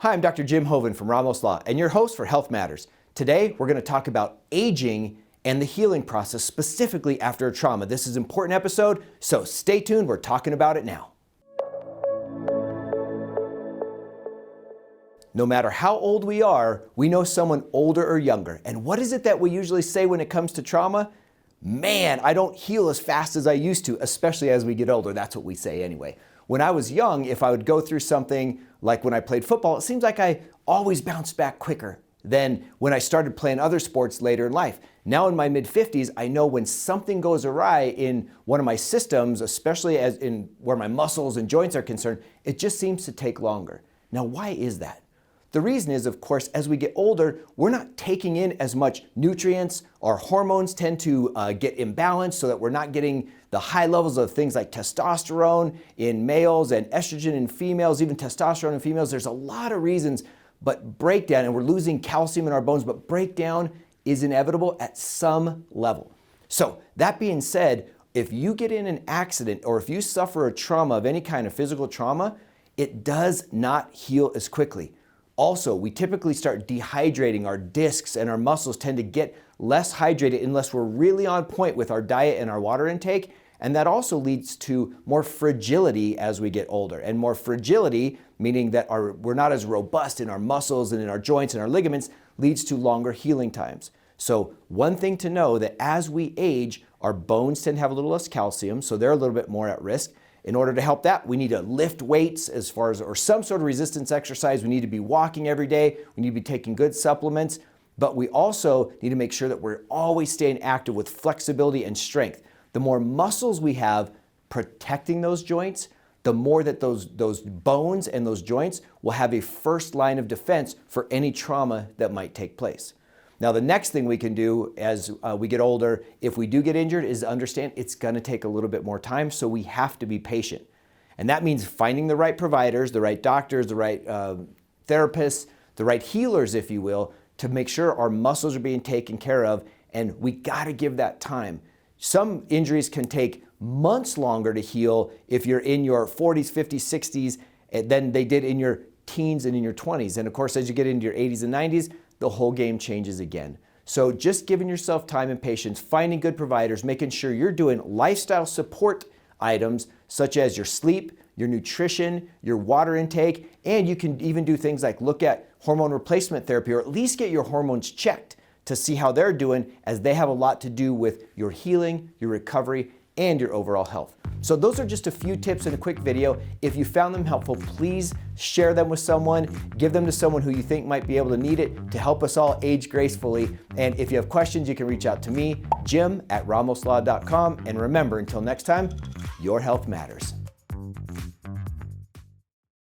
Hi, I'm Dr. Jim Hoven from Ramos Law and your host for Health Matters. Today, we're going to talk about aging and the healing process specifically after a trauma. This is an important episode, so stay tuned. We're talking about it now. No matter how old we are, we know someone older or younger. And what is it that we usually say when it comes to trauma? Man, I don't heal as fast as I used to, especially as we get older. That's what we say anyway. When I was young, if I would go through something like when I played football, it seems like I always bounced back quicker than when I started playing other sports later in life. Now in my mid-50s, I know when something goes awry in one of my systems, especially as in where my muscles and joints are concerned, it just seems to take longer. Now, why is that? The reason is, of course, as we get older, we're not taking in as much nutrients. Our hormones tend to get imbalanced so that we're not getting the high levels of things like testosterone in males and estrogen in females, even testosterone in females. There's a lot of reasons, but breakdown, and we're losing calcium in our bones, but breakdown is inevitable at some level. So that being said, if you get in an accident or if you suffer a trauma of any kind of physical trauma, it does not heal as quickly. Also, we typically start dehydrating. Our discs and our muscles tend to get less hydrated unless we're really on point with our diet and our water intake. And that also leads to more fragility as we get older. And more fragility, meaning that we're not as robust in our muscles and in our joints and our ligaments, leads to longer healing times. So one thing to know that as we age, our bones tend to have a little less calcium, so they're a little bit more at risk. In order to help that, we need to lift weights or some sort of resistance exercise. We need to be walking every day. We need to be taking good supplements, but we also need to make sure that we're always staying active with flexibility and strength. The more muscles we have protecting those joints, the more that those bones and those joints will have a first line of defense for any trauma that might take place. Now, the next thing we can do as we get older, if we do get injured, is understand it's going to take a little bit more time, so we have to be patient. And that means finding the right providers, the right doctors, the right therapists, the right healers, if you will, to make sure our muscles are being taken care of, and we got to give that time. Some injuries can take months longer to heal if you're in your 40s, 50s, 60s than they did in your teens and in your 20s. And of course, as you get into your 80s and 90s, the whole game changes again. So just giving yourself time and patience, finding good providers, making sure you're doing lifestyle support items such as your sleep, your nutrition, your water intake, and you can even do things like look at hormone replacement therapy or at least get your hormones checked to see how they're doing, as they have a lot to do with your healing, your recovery, and your overall health. So those are just a few tips in a quick video. If you found them helpful, please share them with someone, give them to someone who you think might be able to need it to help us all age gracefully. And if you have questions, you can reach out to me, Jim@ramoslaw.com. And remember, until next time, your health matters.